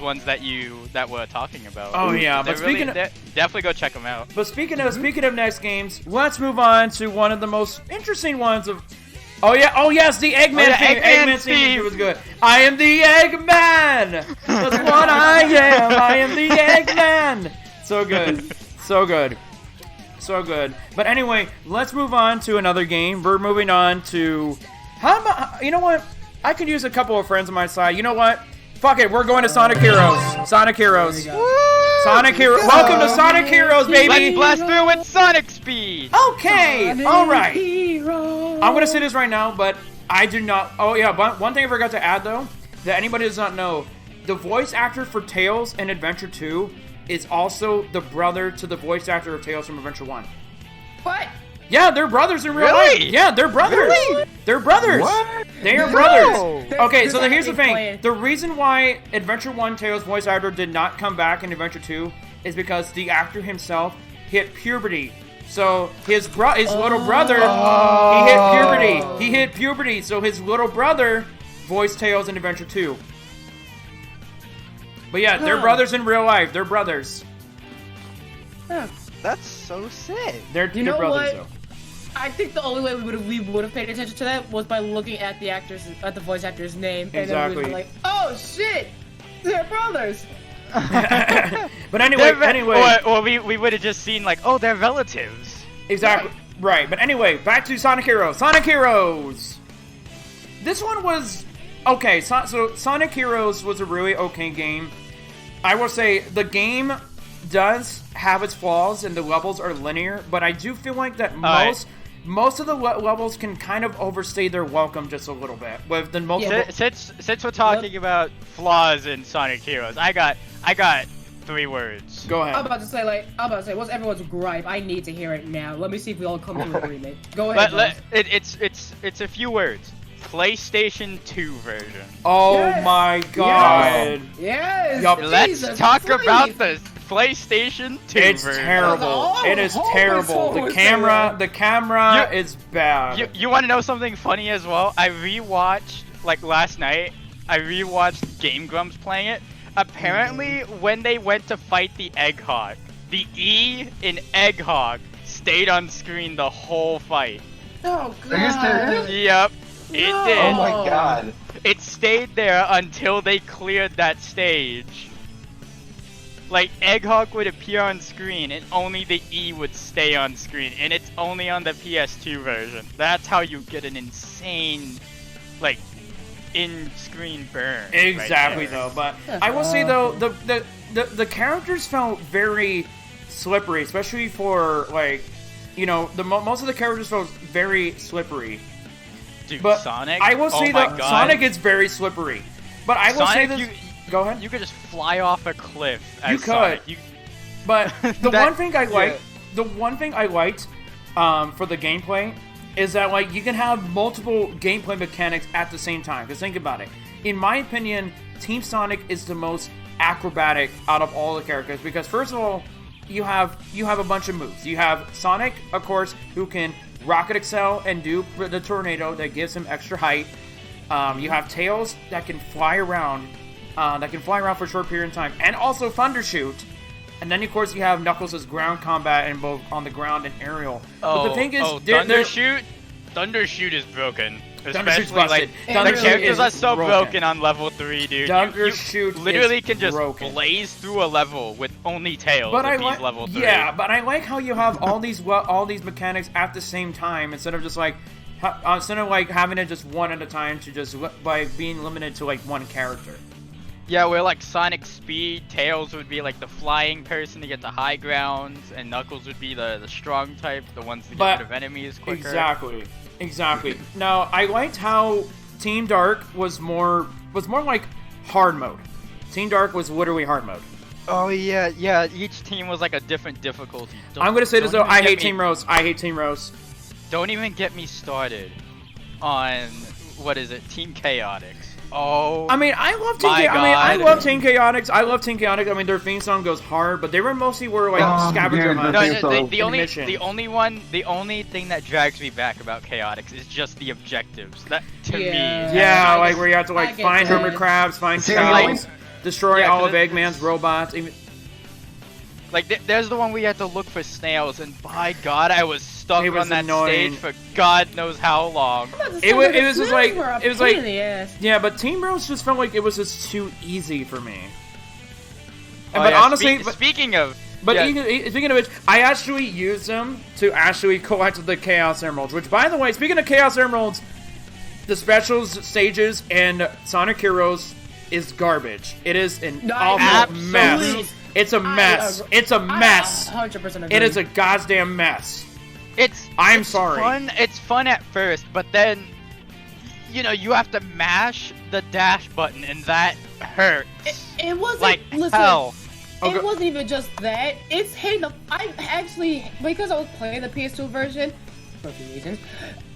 ones that we're talking about. Oh yeah, but definitely go check them out. But speaking of next games, let's move on to one of the most interesting ones of. Oh yeah, oh yes, the Eggman theme. Eggman theme was good. I am the Eggman. That's what I am. I am the Eggman. So good, so good, so good. But anyway, let's move on to another game. We're moving on to. You know what? I could use a couple of friends on my side. You know what? Fuck it, we're going to Sonic Heroes. Sonic Heroes. Sonic Heroes. Welcome to Sonic Heroes, baby. Let's blast through with Sonic speed. Okay, all right. I'm gonna say this right now, but I do not. Oh yeah, one thing I forgot to add though, that anybody does not know, the voice actor for Tails in Adventure 2 is also the brother to the voice actor of Tails from Adventure 1. What? Yeah, they're brothers in real life. Yeah, they're brothers. Really? They're brothers. What? They are brothers. Okay, so here's the thing. The reason why Adventure 1 Tails voice actor did not come back in Adventure 2 is because the actor himself hit puberty. So his little brother, he hit puberty. He hit puberty, so his little brother voiced Tails in Adventure 2. But yeah, they're brothers in real life. They're brothers. That's so sick. They're brothers though. I think the only way we would have paid attention to that was by looking at the voice actor's name, and then we'd be like, "Oh shit, they're brothers." But anyway, or we would have just seen like, oh, they're relatives. Exactly right. But anyway, back to Sonic Heroes. Sonic Heroes. This one was okay. So Sonic Heroes was a really okay game. I will say the game does have its flaws and the levels are linear, but I do feel like that most of the levels can kind of overstay their welcome just a little bit with the multiple. Since we're talking about flaws in Sonic Heroes, I got 3 words. Go ahead. I'm about to say, what's everyone's gripe? I need to hear it now. Let me see if we all come to an agreement. Go ahead. It's a few words. PlayStation 2 version. Oh yes. My god. Yes. Yep. Let's talk about the PlayStation 2 it's version. Terrible. It is terrible. The camera is bad. You want to know something funny as well? I rewatched, like last night, Game Grumps playing it. Apparently, when they went to fight the Egghog, the E in Egghog stayed on screen the whole fight. Oh god. Yep. It did. Oh my god. It stayed there until they cleared that stage. Like, Egghog would appear on screen and only the E would stay on screen. And it's only on the PS2 version. That's how you get an insane, like, in-screen burn. Exactly, though. But I will say, though, the characters felt very slippery. Especially for, like, you know, most of the characters felt very slippery. Dude, but Sonic? I will say that Sonic is very slippery. But I will say this. Go ahead. You could just fly off a cliff. As you could. Sonic. But the one thing I liked, for the gameplay, is that like you can have multiple gameplay mechanics at the same time. Because think about it. In my opinion, Team Sonic is the most acrobatic out of all the characters. Because first of all, you have a bunch of moves. You have Sonic, of course, who can Rocket Excel and do the tornado that gives him extra height. You have Tails that can fly around, for a short period of time, and also Thunder Shoot. And then of course you have Knuckles' ground combat in both on the ground and aerial. But the thing is, Thunder Shoot is broken. Thundershoot's Especially busted. the characters are so broken on level 3, dude. Thunder Shoot literally can just blaze through a level with only Tails. But level 3. Yeah, but I like how you have all these mechanics at the same time instead of just like having it just one at a time to just by being limited to like one character. Yeah, where like Sonic Speed, Tails would be like the flying person to get the high grounds, and Knuckles would be the strong type, the ones to get rid of enemies quicker. Exactly. Now, I liked how Team Dark was more like hard mode. Team Dark was literally hard mode. Oh yeah. Each team was like a different difficulty. I'm gonna say this though. I hate Team Rose. Don't even get me started on Team Chaotix. Oh, I mean, I love Team Chaotix. I love Team Chaotix. I mean, their theme song goes hard, but they were mostly scavenger hunts. No, the only thing that drags me back about Chaotix is just the objectives. That to me, like where you have to like find hermit crabs, find cows. destroying Yeah, all 'cause of Eggman's robots. Even Like, there's the one where you have to look for snails, and by God, I was stuck It was on that annoying. stage for God knows how long. It was just like in the ass. yeah, but Team Bros just felt like it was just too easy for me. Oh, But yeah, honestly, speaking of, But yeah. speaking of which, I actually used them to actually collect the Chaos Emeralds. Which, by the way, speaking of Chaos Emeralds, the specials stages and Sonic Heroes is garbage. It is an awful mess. It's a mess. It's a mess. 100% agree. It is a goddamn mess. I'm sorry. It's fun at first, but then, you know, you have to mash the dash button, and that hurts. It wasn't like listen, hell. It wasn't even just that. It's hitting the. I actually, because I was playing the PS2 version, for a few reasons.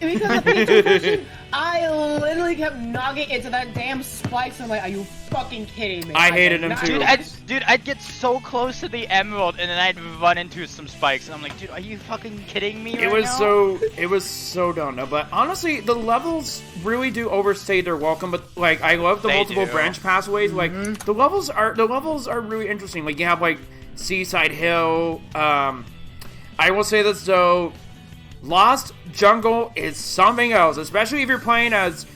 Because of the PS2 version, I literally kept knocking into that damn spikes. I'm like, are you fucking kidding me? I hated them too. Dude, I'd get so close to the emerald, and then I'd run into some spikes, and I'm like, dude, are you fucking kidding me? It was so dumb. No, but honestly, the levels really do overstay their welcome. But like, I love the multiple branch pathways. Like, the levels are really interesting. Like, you have like Seaside Hill. I will say this though, Lost Jungle is something else, especially if you're playing as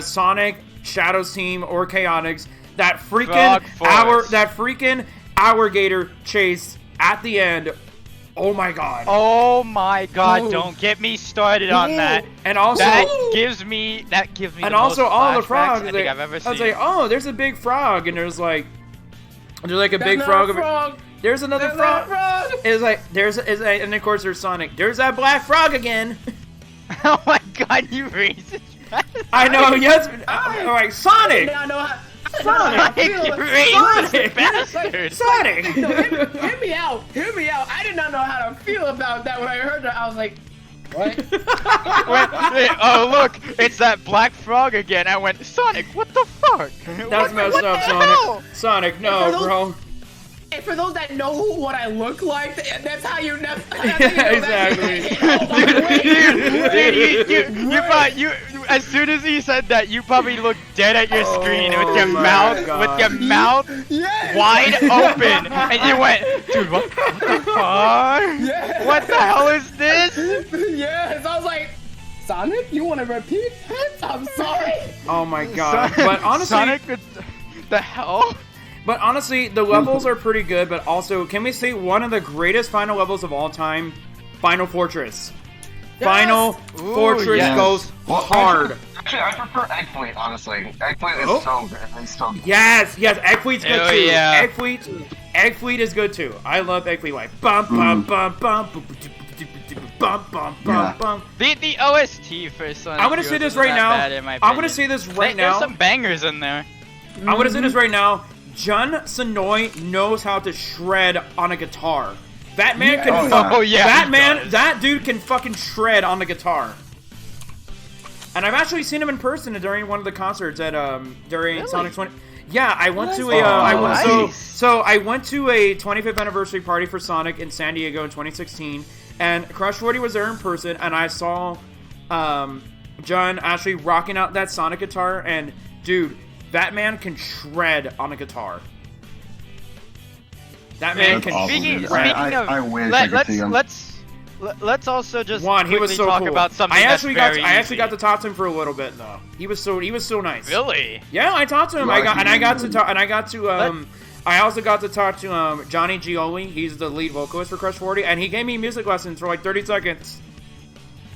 Sonic, Shadow's team, or Chaotix. That freaking alligator chase at the end. Oh my god. Oh my god, don't get me started on that. And also that gives me and also all the frogs I think I've ever seen. I was like, oh, there's a big frog, and there's like a big frog. There's another frog. It's like and of course there's Sonic. There's that black frog again. Oh my god, you racist! I know. Yes. All right, Sonic. Sonic, you bastard! Sonic. No, hear me out. I did not know how to feel about that when I heard that. I was like, what? Oh look, it's that black frog again. I went, Sonic, what the fuck? That's messed up, Sonic. Sonic, no, bro. And for those that know what I look like, that's how you know. Exactly. Dude, you as soon as he said that, you probably looked dead at your screen with your mouth wide open, and you went, dude, what the fuck? Yeah. What the hell is this? Yes, I was like, Sonic, you want to repeat it? I'm sorry. Oh my god. But honestly, Sonic, the hell? But honestly, the levels are pretty good, but also, can we say one of the greatest final levels of all time? Final Fortress. Yes! Final Fortress goes hard. Actually, I prefer Egg Fleet, honestly. Egg Fleet is so good. It's so good. Yes, Egg Fleet's good too. Yeah. Egg Fleet is good too. I love Egg Fleet. Like, bum, bum, bum, bum, bum, bum, bum, bum, bum. The OST for Sonic I'm gonna say this right now. There's some bangers in there. I'm gonna say this right now. Jun Sonoy knows how to shred on a guitar. That man can. That dude can fucking shred on the guitar. And I've actually seen him in person during one of the concerts at during Sonic 20. Yeah, I went to a I went to a 25th anniversary party for Sonic in San Diego in 2016, and Crush 40 was there in person, and I saw Jun actually rocking out that Sonic guitar, and dude. That man can shred on a guitar. That man can. Speaking of, I wish I could see him. Let's also just he was so talk cool. about something I actually that's got to talk to him for a little bit though. He was so nice. Really? Yeah, I talked to him. I also got to talk to Johnny Gioli. He's the lead vocalist for Crush 40, and he gave me music lessons for like 30 seconds.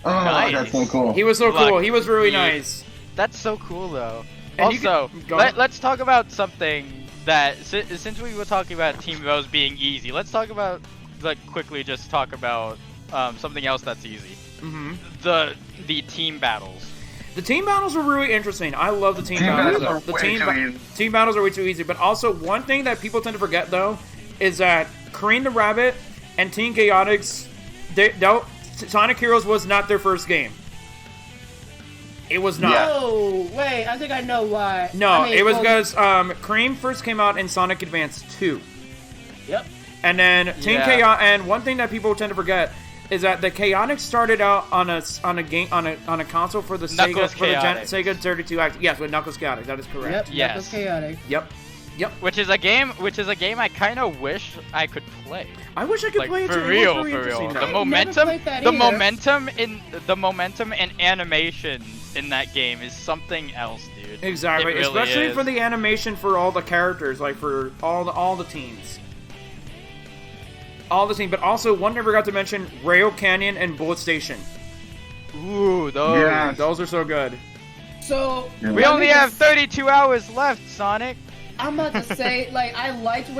Oh, nice. That's so cool. He was so cool. He was really nice. That's so cool though. And also, let's talk about something that, since we were talking about Team Rose being easy, let's talk about, quickly just talk about something else that's easy. The team battles. The team battles are really interesting. I love the team battles. Team battles are way too easy. But also, one thing that people tend to forget, though, is that Kareem the Rabbit and Team Chaotix, Sonic Heroes was not their first game. It was not. No, wait, I think I know why. No, it was because Cream first came out in Sonic Advance 2. Yep. And then Team Chaotix, and one thing that people tend to forget is that the Chaotix started out on a console for the Sega 32. Yes, with Knuckles Chaotix. That is correct. Yep. Knuckles Chaotix. Yep. Yep. Which is a game I kind of wish I could play. I wish I could play it for too. real, It was very interesting, The momentum and animation in that game is something else, dude. Exactly, It really especially is. for the animation for all the characters, like for all the teams. All the teams, but also one never got to mention Rail Canyon and Bullet Station. Ooh, those. Yeah. Those are so good. So We only have 32 hours left, Sonic. I'm about to say, like, I liked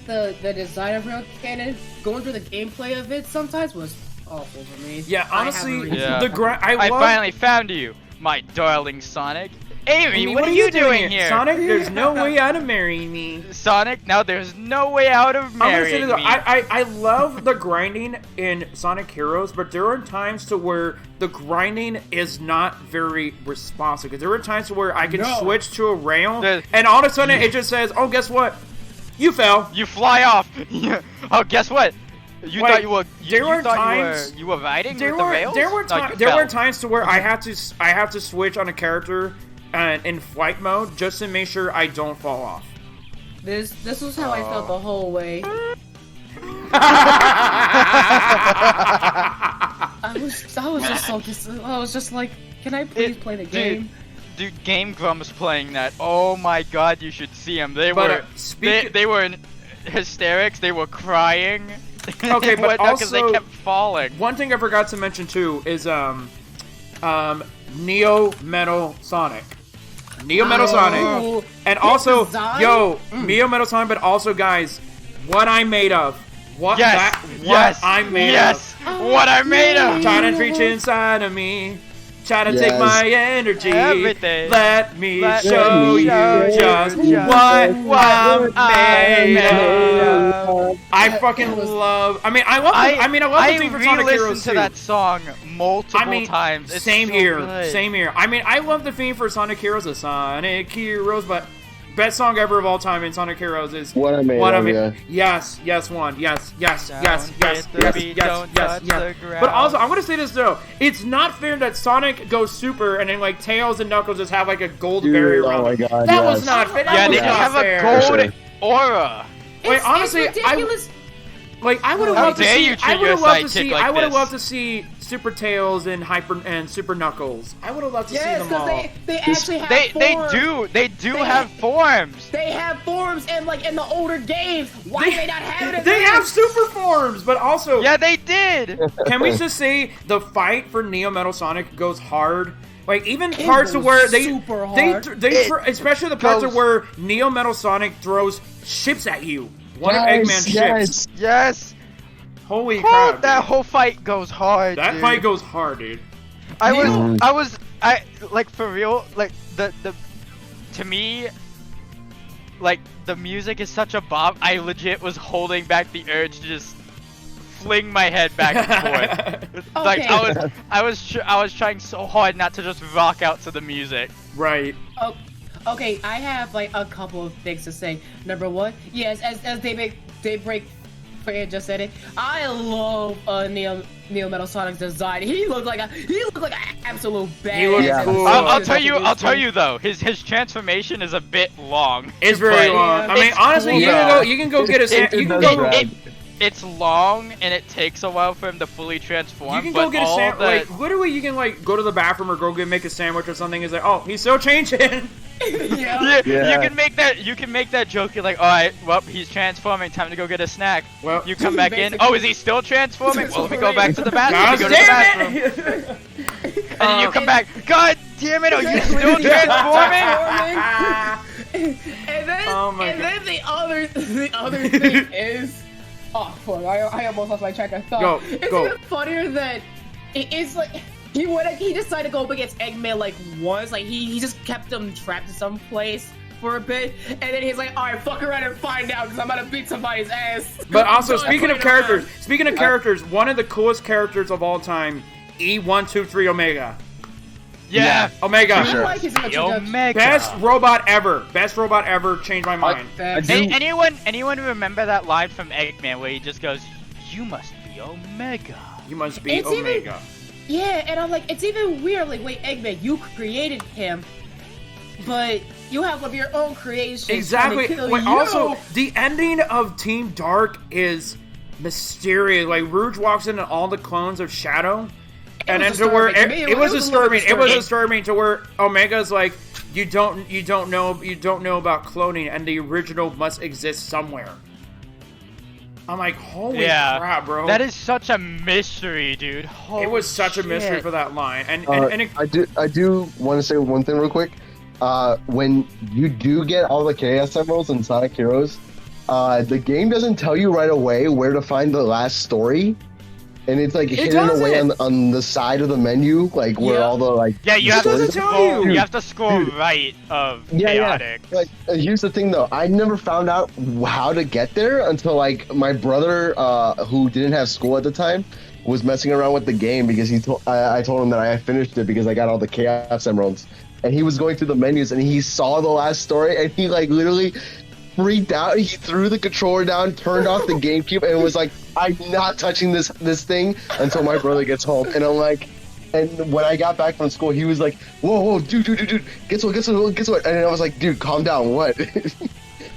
the design of Rail Cannon. Going through the gameplay of it sometimes was awful for me. Yeah, honestly, Yeah. I finally found you, my darling Sonic. Amy, what are you doing here? Sonic, there's no way out of marrying me. Sonic, now there's no way out of marrying me. I love the grinding in Sonic Heroes, but there are times to where the grinding is not very responsive. Because there are times to where I can switch to a rail, and all of a sudden it just says, "Oh, guess what? You fell. You fly off." Oh, guess what? You thought you were. You were riding with the rails. There were times to where I have to switch on a character in flight mode just to make sure I don't fall off. This was how I felt the whole way. I was just like, can I please play the game? Dude, Game Grumps playing that. Oh my god, you should see them. They were in hysterics. They were crying. Okay, but also because they kept falling. One thing I forgot to mention too is Neo Metal Sonic. Neo Metal Sonic. And also, Neo Metal Sonic, but also, guys, what I'm made of. What I'm made of. What I'm made of. Trying to reach inside of me. Try to take my energy. Everything. Let me show you just what I'm made of. I fucking love. I love the theme for Sonic Heroes too. I re-listened to that song multiple times. It's same so here. good. Same here. I love the theme for Sonic Heroes. The Sonic Heroes, but best song ever of all time in Sonic Heroes is What I Made Of. Yeah. Yes, one. Yes. But also, I'm gonna say this though: it's not fair that Sonic goes super and then like Tails and Knuckles just have like a gold barrier around. Oh my god, that was not fair. Yeah, they have a gold aura. Wait, honestly, it's ridiculous. I would have loved to see. I would have loved to this. see Super Tails and Super Knuckles. I would have loved to see them all. They actually have forms. They do have forms. They have forms, and like in the older games, why do they not have it? They have super forms, but also they did. Can we just say the fight for Neo Metal Sonic goes hard? Like even parts of where especially the parts of where Neo Metal Sonic throws ships at you. One of Eggman's ships. Yes. Holy crap! That whole fight goes hard. That fight goes hard, dude. I like for real. Like to me, like the music is such a bop. I legit was holding back the urge to just fling my head back and forth. Like I was trying so hard not to just rock out to the music. Right. Oh, okay, I have like a couple of things to say. Number one, yes, as Daybreak just said it, I love Neo Metal Sonic's design. He looked like an absolute badass. He looks cool. I'll tell you though, his transformation is a bit long. It's very long. Honestly, you can go get a It's long and it takes a while for him to fully transform. You can go get a sandwich. Like literally, you can like go to the bathroom or go make a sandwich or something. It's like, oh, he's still changing. Yeah. You can make that joke. You're like, all right, well, he's transforming. Time to go get a snack. Well, you come back in. Oh, is he still transforming? Well, let me go back to the bathroom. And then you come back. God damn it! Are you still transforming? and then the other thing is. Oh, fuck, I almost lost my track of thought. It's even funnier that it's like he decided to go up against Eggman like once, like he just kept him trapped in some place for a bit, and then he's like, alright, fuck around and find out because I'm gonna beat somebody's ass. But also, speaking of characters, one of the coolest characters of all time, E123 Omega. Yeah, Omega. Sure. Omega. Best robot ever. Changed my mind. Anyone remember that line from Eggman where he just goes, "You must be Omega. You must be Omega." And I'm like, it's even weird. Like, wait, Eggman, you created him, but You have of your own creation. Exactly. Like, also, the ending of Team Dark is mysterious. Like, Rouge walks in and all the clones of Shadow. And then to where it was disturbing. It was disturbing to where Omega's like, you don't know about cloning, and the original must exist somewhere. I'm like, holy crap, bro! That is such a mystery, dude. Holy it was such a mystery for that line. I do want to say one thing real quick. When you do get all the Chaos Emeralds in Sonic Heroes, the game doesn't tell you right away where to find the last story. And it's like hidden away on the side of the menu, like where all the you have to scroll right of chaotic. Like here's the thing though, I never found out how to get there until like my brother, who didn't have school at the time, was messing around with the game because I told him that I had finished it because I got all the Chaos Emeralds, and he was going through the menus and he saw the last story and he like literally freaked out. He threw the controller down, turned off the GameCube, and was like, I'm not touching this thing until my brother gets home. And I'm like, and when I got back from school, he was like, whoa, dude, guess what? And I was like, dude, calm down, what?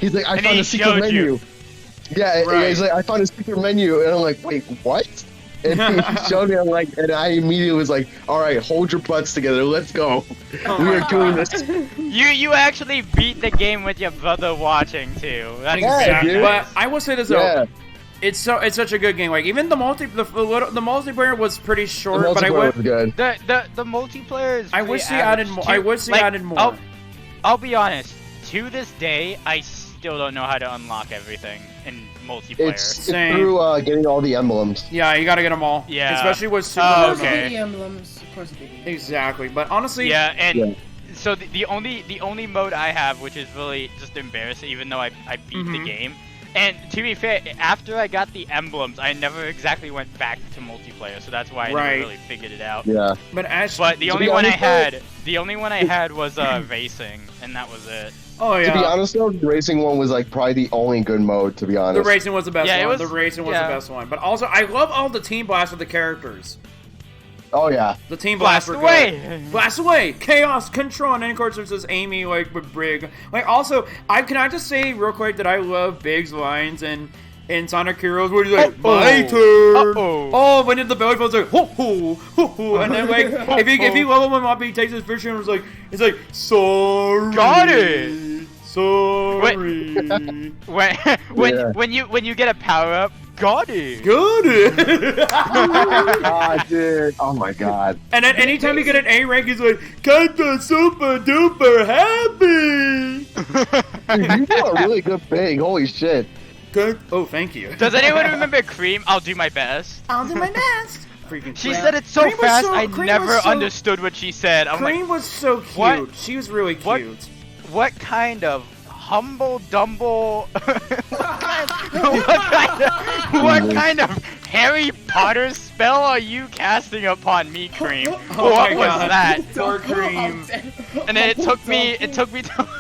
He's like, I found a secret menu. Yeah, he's like, I found a secret menu. And I'm like, wait, what? And he showed me, I'm like, and I immediately was like, all right, hold your butts together, let's go. We are doing this. You actually beat the game with your brother watching too. That's exactly. But I will say this though, it's such a good game. Like even the multiplayer was pretty short, but was good. The multiplayer is. I wish they added more. I wish they added more. I'll be honest. To this day, I still don't know how to unlock everything in multiplayer. It's through getting all the emblems. Yeah, you gotta get them all. Yeah, especially with super. The emblems, of course. Exactly, but honestly, so the only mode I have, which is really just embarrassing, even though I beat the game. And to be fair, after I got the emblems, I never exactly went back to multiplayer, so that's why I never really figured it out. Yeah. But the only one I had was racing, and that was it. Oh yeah. To be honest though, the racing one was like probably the only good mode, to be honest. The racing was the best one. The racing was the best one. But also, I love all the team blasts of the characters. Oh yeah. The team blasts were good. Blast away! Chaos, control, and then of course there's this Amy like with Brig. Like also, can I just say real quick that I love Big's lines in Sonic Heroes where he's like, my turn! Oh, when the belly phone's like, ho ho, ho ho, and then like, if you level him up, he takes his fish and it's like, sorry. Got it! Sorry. When you get a power up, got it. Dude. Oh my god. And then anytime you get an A rank, he's like, kinda super duper happy. Dude, you are really good Big. Holy shit. Good. Oh, thank you. Does anyone remember Cream? I'll do my best. I'll do my best. She said it so fast, I never understood what she said. Cream was so cute. What? She was really cute. What kind of humble dumble? what kind of Harry Potter spell are you casting upon me, Cream? What was that? Poor Cream. And then it took me to.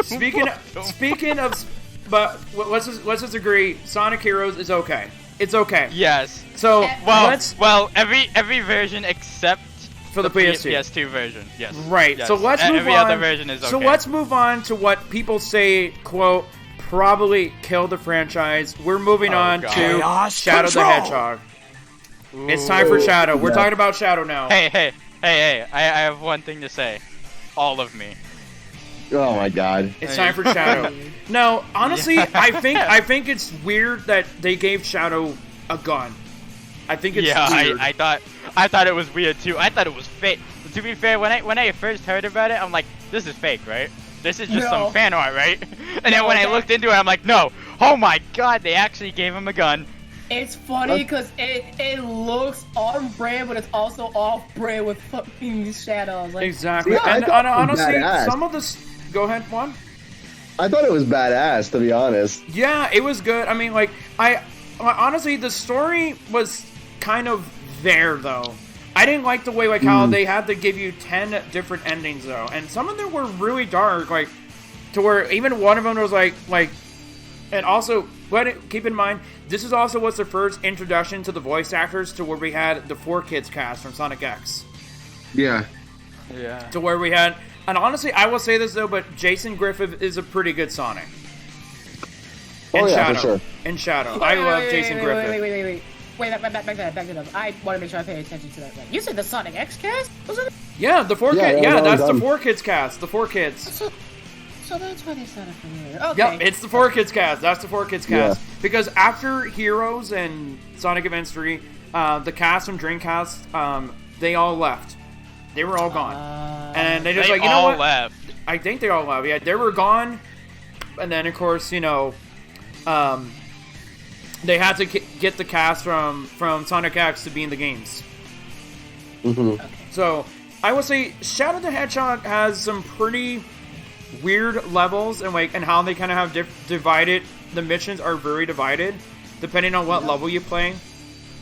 Speaking of, but let's just agree. Sonic Heroes is okay. It's okay. Yes. So every version except for the PS2 version. Yes. Right. Yes. So let's move on. Every other version is okay. So let's move on to what people say, quote, probably killed the franchise. We're moving on to Shadow the Hedgehog. Ooh. It's time for Shadow. We're talking about Shadow now. Hey. I have one thing to say. All of me. Oh my god. It's time for Shadow. No, honestly, I think it's weird that they gave Shadow a gun. I think it's weird. I thought it was weird too. I thought it was fake. To be fair, when I first heard about it, I'm like, this is fake, right? This is just some fan art, right? And then when I looked into it, I'm like, no. Oh my god, they actually gave him a gun. It's funny because it looks on brand, but it's also off brand with fucking shadows. Like, exactly. And honestly, some of the... Go ahead, Juan. I thought it was badass, to be honest. Yeah, it was good. I mean, like, honestly, the story was kind of there, though. I didn't like the way, like, how they had to give you 10 different endings, though. And some of them were really dark, like, to where even one of them was, like, and also, keep in mind, this is also what's the first introduction to the voice actors to where we had the 4 Kids cast from Sonic X. Yeah. To where we had And honestly, I will say this though, but Jason Griffith is a pretty good Sonic. In Shadow. For sure. In Shadow. I love Jason Griffith. Wait, back it up. I want to make sure I pay attention to that. You said the Sonic X cast? Was it? Yeah, the 4 kids. Yeah, that's the 4 kids cast. The 4 kids. So that's why they sounded familiar. Okay. Yep, it's the 4 kids cast. That's the 4 kids cast. Yeah. Because after Heroes and Sonic Advance 3, the cast from Dreamcast, they all left. They were all gone. And they just like, you know what? Left. I think they all left. Yeah, they were gone. And then, of course, you know, they had to get the cast from Sonic X to be in the games. Mm-hmm. So, I would say Shadow the Hedgehog has some pretty weird levels and like and how they kind of have divided. The missions are very divided depending on what level you play.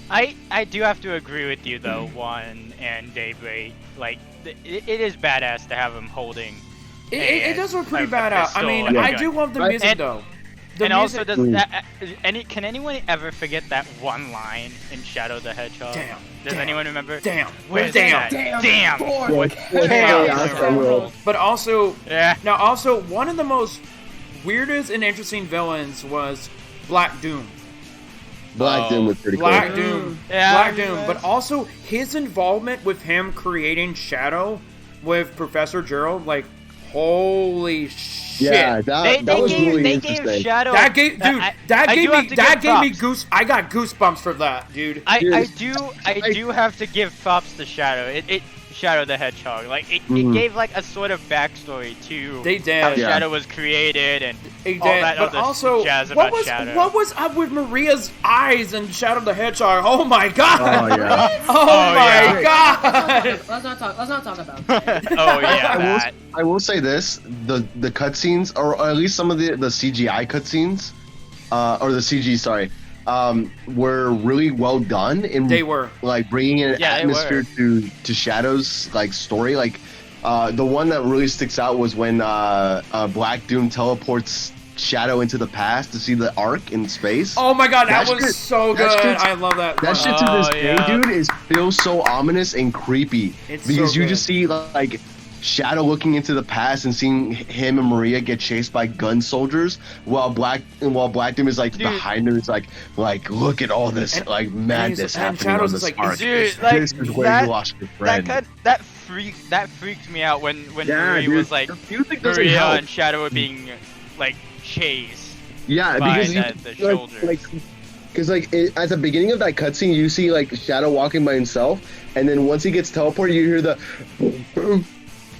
I do have to agree with you though, Juan and Daybreak. Like it is badass to have him holding. It does look pretty badass. I mean, I do love the music though. And also, can anyone ever forget that one line in Shadow the Hedgehog? Does anyone remember? Damn. But also, also one of the most weirdest and interesting villains was Black Doom. Black Doom was pretty cool. Black Doom. But also his involvement with him creating Shadow with Professor Gerald, like, holy shit. Yeah, that was really interesting. Gave Shadow, that gave me I got goosebumps for that, dude. I do have to give props to Shadow. Shadow the Hedgehog. Like it gave like a sort of backstory to how Shadow was created and all that but other also, jazz about Shadow. What was up with Maria's eyes and Shadow the Hedgehog? Oh my god! Oh yeah! my god! Let's not talk about that. Oh yeah! I will say this: the cutscenes, or at least some of the CGI cutscenes, or the CG, sorry, were really well done. They were like bringing an atmosphere to Shadow's like story. Like the one that really sticks out was when Black Doom teleports Shadow into the past to see the Ark in space. Oh my god, that was so good! I love that. That shit to this day, dude, feels so ominous and creepy because you just see like Shadow looking into the past and seeing him and Maria get chased by gun soldiers while Black Doom is like behind him. It's like look at all this madness happening on this Ark. Dude, this is where you lost your friend. That freaked me out when Maria was like Maria and Shadow were being like chased. Yeah, by because the shoulders. Because at the beginning of that cutscene, you see like Shadow walking by himself, and then once he gets teleported, you hear the boom, boom.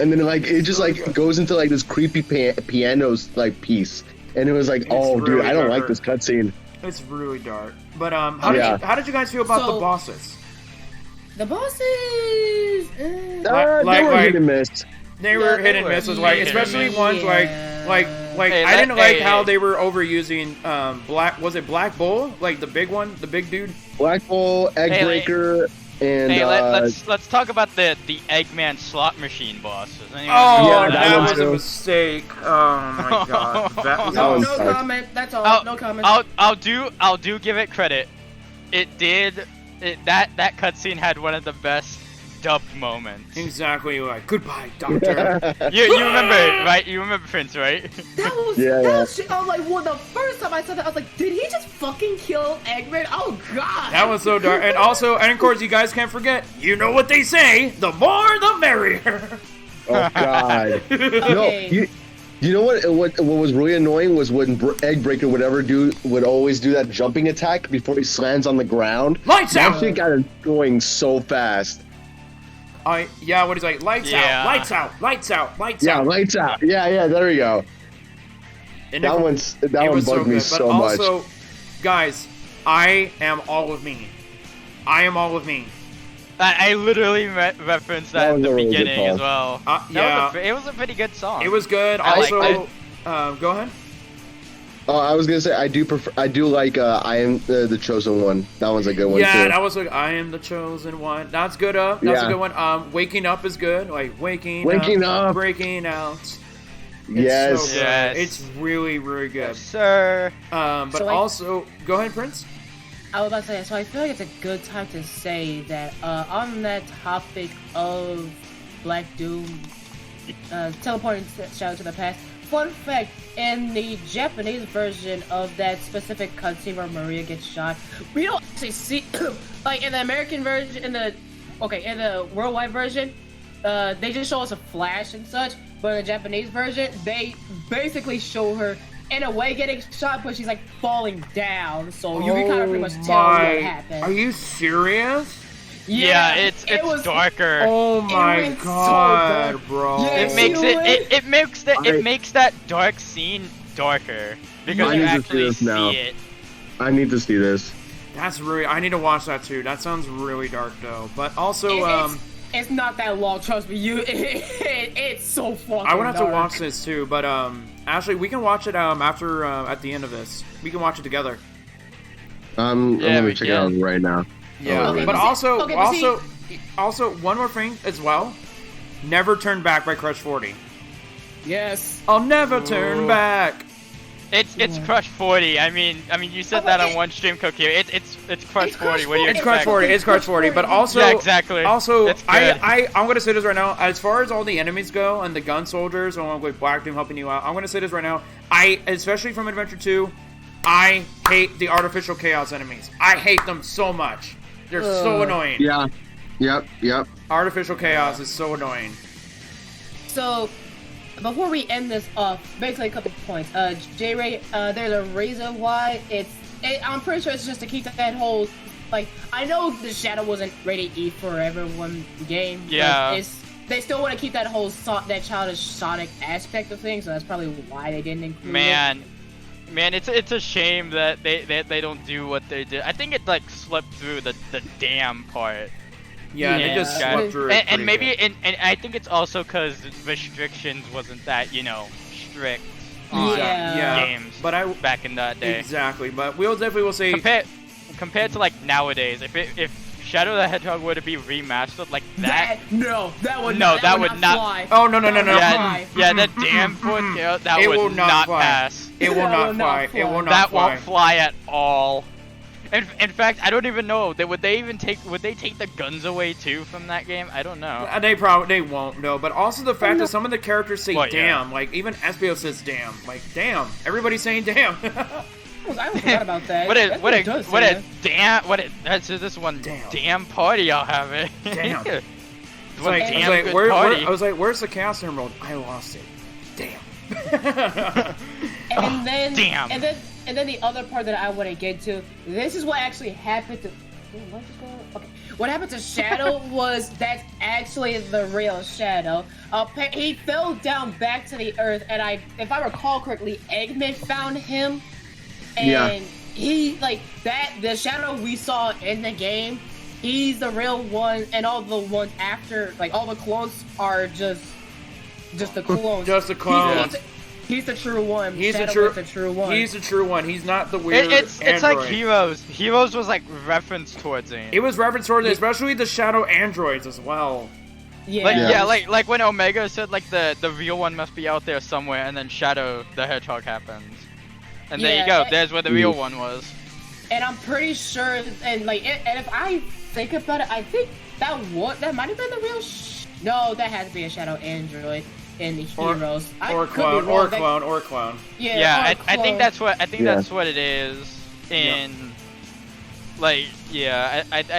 And then it just goes into this creepy piano piece, and it was like, dude, I don't like this cutscene. It's really dark. But how did you guys feel about the bosses? The bosses, they were hit and miss. They were hit and miss, especially ones like I didn't like how they were overusing Black Bull, like the big one, the big dude. Black Bull, Eggbreaker. And let's talk about the Eggman slot machine bosses. That was a mistake. Oh my god. No comment. That's all. No comment. I'll do give it credit. That cutscene had one of the best dubbed moments. Exactly, like goodbye, Doctor. you remember it, right? You remember Prince, right? That was shit. I was like, the first time I saw that, I was like, did he just fucking kill Eggman? Oh god. That was so dark. And of course, you guys can't forget. You know what they say: the more, the merrier. Oh god. Okay. No, you know what was really annoying was when Eggbreaker would always do that jumping attack before he slams on the ground. Lights out. That shit got going so fast. What he's like, lights out, lights out, lights out, lights out. Yeah, lights out. Yeah, there we go. And that one bugged me so much. But also, guys, I am all of me. I am all of me. I literally referenced that at the beginning as well. It was a pretty good song. It was good. Also, go ahead. I was gonna say I do like I Am the Chosen One. That one's a good one too. Yeah, that was like I Am the Chosen One. That's good. That's a good one. Waking Up is good. Like waking up, breaking out. Yes. So good. It's really, really good. Yes, sir. But also, go ahead, Prince. I was about to say, so I feel like it's a good time to say that on that topic of Black Doom teleporting Shadow to the past. Fun fact, in the Japanese version of that specific cutscene where Maria gets shot, we don't actually see, like in the American version, in the worldwide version, they just show us a flash and such, but in the Japanese version, they basically show her in a way getting shot, but she's like falling down, so you can kind of pretty much tell what happened. Are you serious? Yeah, it's darker. Oh my god, so bro! Yeah, it makes that dark scene darker because you actually see it. I need to see this. That's really. I need to watch that too. That sounds really dark though. But also, it's not that long. Trust me, it's so fucking. I would have dark. to watch this too. But Ashley, we can watch it after at the end of this. We can watch it together. I'm gonna check it out right now. Yeah, okay, but also, see, one more thing as well. Never Turn Back by Crush 40. Yes. I'll never turn back. It's Crush 40. I mean, you said that on one stream, Kokiri. It's Crush 40. What do you It's Crush 40. It's Crush 40. But also, yeah, exactly. Also, I'm gonna say this right now. As far as all the enemies go and the gun soldiers, along with Black Doom helping you out, I'm gonna say this right now. Especially from Adventure 2, I hate the artificial chaos enemies. I hate them so much. They're so annoying. Yeah. Yep. Artificial chaos is so annoying. So, before we end this off, basically a couple points. J-Ray, there's a reason why I'm pretty sure it's just to keep that whole, like, I know the Shadow wasn't rated E for everyone game. Yeah. But they still want to keep that whole that childish Sonic aspect of things, so that's probably why they didn't include it. Man, it's a shame that they don't do what they did. I think it like slipped through the damn part. Yeah, they just slipped through it. And maybe and I think it's also because restrictions wasn't that strict on games. But back in that day. Exactly, but we'll definitely will say compared to like nowadays, if Shadow the Hedgehog were to be remastered like that, that would not fly. Oh no! Yeah, that damn foot that would not pass. It will not fly. It will not fly. That won't fly at all. In fact, I don't even know. Would they take the guns away too from that game? I don't know. They won't. No, but also the fact that some of the characters say "damn," like even Espio says "damn," like "damn." Everybody's saying "damn." I forgot about that. That's this one damn party I'll have it. Damn. I was like, where's the Chaos Emerald? I lost it. Damn. And then damn. And then the other part that I want to get to, this is what actually happened to what happened to Shadow was that's actually the real Shadow. He fell down back to the earth, and if I recall correctly, Eggman found him. And he, the Shadow we saw in the game, he's the real one, and all the ones after, all the clones are just the clones. Just the clones. He's the true one. He's the true one. He's the true one. He's not the weird It's like Heroes. Heroes was, referenced towards it. It was referenced towards it, especially the Shadow androids as well. Yeah. Like when Omega said, the real one must be out there somewhere, and then Shadow the Hedgehog happens. And there you go. There's where the real one was. And I'm pretty sure, and if I think about it, I think that might have been the real. No, that has to be a Shadow android in the Heroes. Or clone. Yeah, I think that's what it is in. I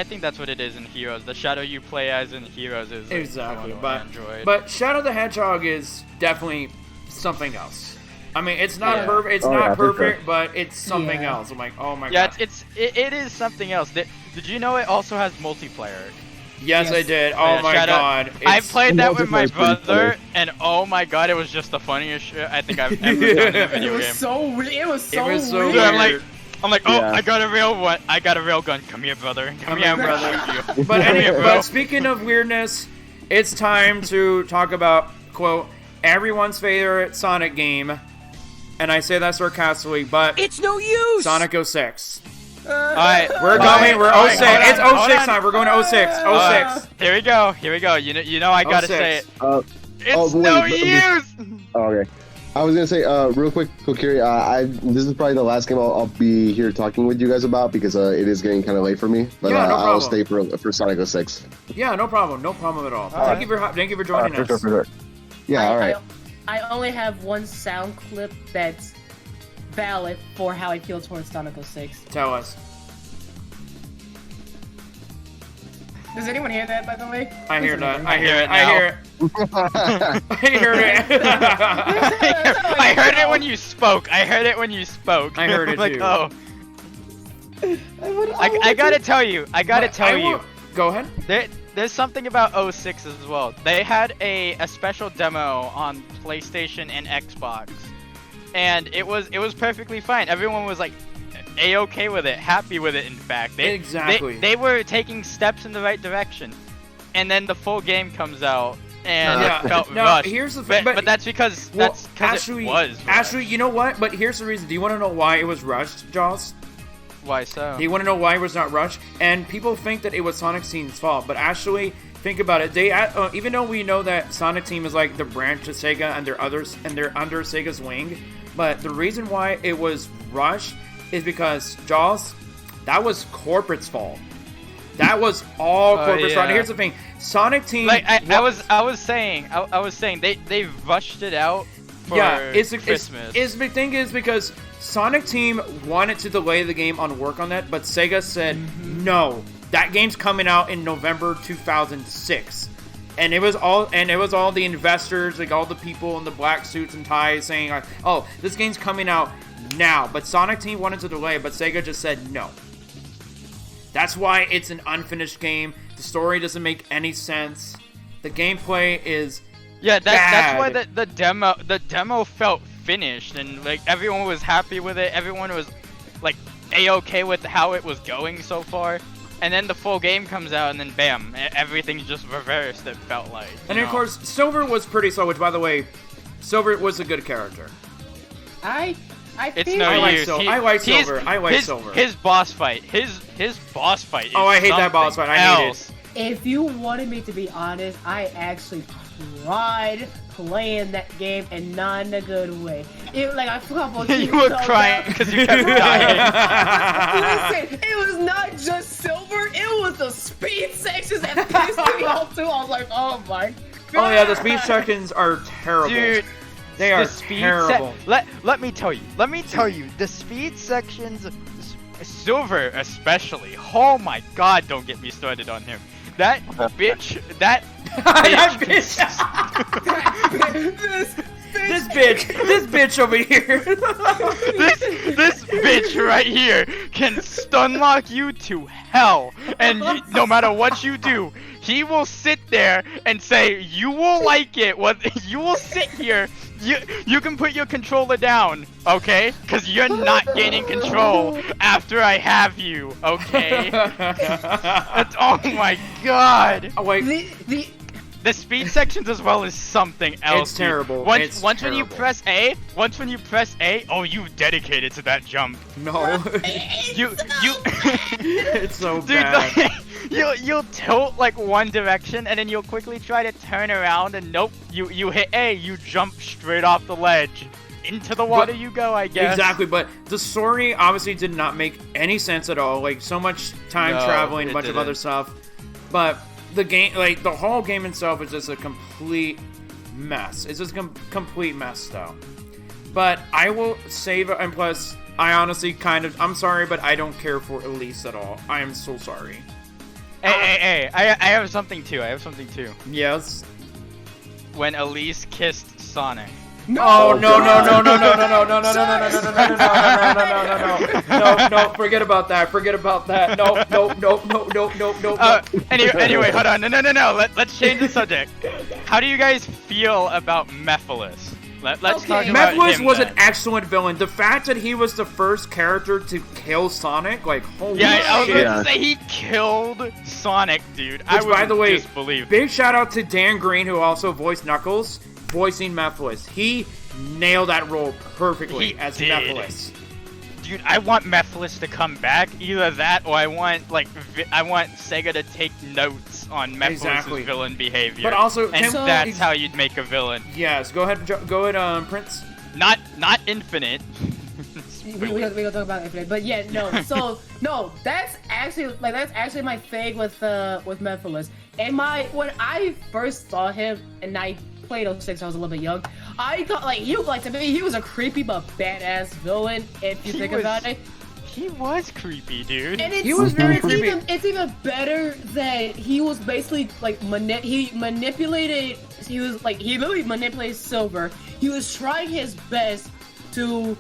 think that's what it is in Heroes. The Shadow you play as in Heroes is exactly, android. But Shadow the Hedgehog is definitely something else. I mean, it's not perfect. It's not perfect, but it's something else. I'm like, oh my god. Yeah, it is something else. Did you know it also has multiplayer? Yes, I did. Oh my god. I played that with my brother, and oh my god, it was just the funniest shit I think I've ever done in a video game. It was so weird. I'm like, I got a real one. I got a real gun. Come here, brother. Come here, brother. But speaking of weirdness, it's time to talk about, quote, everyone's favorite Sonic game. And I say that sarcastically, but it's no use. Sonic 06. Alright, we're 06. It's 06 time. We're going to 06. 06. Here we go. You know I gotta say it. It's no use. Okay. I was gonna say, real quick, Kokiri, this is probably the last game I'll be here talking with you guys about because it is getting kind of late for me. But I'll stay for Sonic 06. Yeah, no problem. No problem at all. Thank you for joining us. For sure. Yeah, all right. I only have one sound clip that's valid for how I feel towards Sonic 06. Tell us. Does anyone hear that, by the way? I hear that. I hear it. I hear it. I hear it. I heard it when you spoke. I heard it when you spoke. I heard it like, too. Oh. I gotta tell you. I gotta tell you. Go ahead. There's something about 06 as well. They had a special demo on PlayStation and Xbox, and it was perfectly fine. Everyone was like A-okay with it, happy with it. In fact, Exactly. They were taking steps in the right direction, and then the full game comes out, and it felt rushed. Here's the thing, but that's because it was rushed. Actually, you know what? But here's the reason. Do you want to know why it was rushed, Jaws? Why so? Do you want to know why it was not rushed? And people think that it was Sonic Team's fault, but actually, think about it. They even though we know that Sonic Team is like the branch of Sega and they're under Sega's wing, but the reason why it was rushed is because Jaws, that was corporate's fault. That was all corporate's fault. And here's the thing: Sonic Team. Like I was saying they rushed it out for Christmas. The thing is because Sonic Team wanted to delay the game on work on that, but Sega said no. That game's coming out in November 2006, and it was all the investors, like all the people in the black suits and ties, saying like, "Oh, this game's coming out now." But Sonic Team wanted to delay, but Sega just said no. That's why it's an unfinished game. The story doesn't make any sense. The gameplay is that's why the demo felt finished, and like everyone was happy with it. Everyone was like A-okay with how it was going so far. And then the full game comes out, and then bam, everything's just reversed. It felt like. And of course, Silver was pretty slow. Which, by the way, Silver was a good character. I like Silver. His boss fight. His boss fight. Is I hate that boss fight. I hate it. If you wanted me to be honest, I actually tried playing that game and not in a good way. It like I forgot about you were crying because you kept dying. Listen, it was not just Silver, it was the speed sections that pissed me off too. I was like, oh my god. Oh yeah, the speed sections are terrible. Dude, they are terrible. Let me tell you, the speed sections, Silver especially. Oh my god, don't get me started on him. That bitch. That bitch. This bitch over here. this bitch right here can stun lock you to hell, and no matter what you do, he will sit there and say you will like it. You will sit here. You can put your controller down, okay? Because you're not gaining control after I have you, okay? Oh my god! Oh, wait. The speed sections as well is something else. It's terrible. Once when you press A, oh, you've dedicated to that jump. No. It's so bad. Dude, like, you'll tilt like one direction and then you'll quickly try to turn around and nope, you hit A, you jump straight off the ledge. Into the water you go, I guess. Exactly, but the story obviously did not make any sense at all. Like, so much time traveling, a bunch of other stuff. But the game, like, the whole game itself is just a complete mess. It's just a complete mess, though. But I will save it, and plus, I honestly I'm sorry, but I don't care for Elise at all. I am so sorry. Hey, I have something too. Yes? When Elise kissed Sonic. No, forget about that. No. Anyway, hold on. No. Let's change the subject. How do you guys feel about Mephiles? Let's talk about him. Mephiles was then. an excellent villain. The fact that he was the first character to kill Sonic, like, holy shit. I was going to say he killed Sonic, dude. Which, by the way, disbelieve. Big shout out to Dan Green, who also voiced Knuckles, voicing Mephiles. He nailed that role perfectly as Mephiles. Dude, I want Mephiles to come back. Either that, or I want Sega to take notes on Mephiles' villain behavior. But also, that's how you'd make a villain. Yes, go ahead, Prince. Not Infinite. we gonna talk about Infinite, but yeah, no. So no, that's actually my thing with Mephiles. And when I first saw him, and I played 06, I was a little bit young. I thought like to me he was a creepy but badass villain. If you think about it. He was creepy, dude. And he was very creepy. It's even better that he was basically like he manipulated. He literally manipulated Silver. He was trying his best to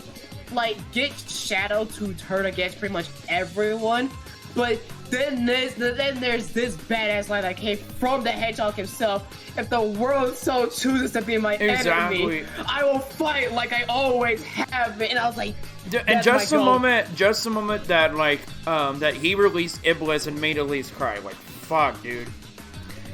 like get Shadow to turn against pretty much everyone, but then there's this badass line that came from the Hedgehog himself. If the world so chooses to be my enemy, I will fight like I always have been. And I was like, and just a moment that like that he released Iblis and made Elise cry. Like, fuck, dude.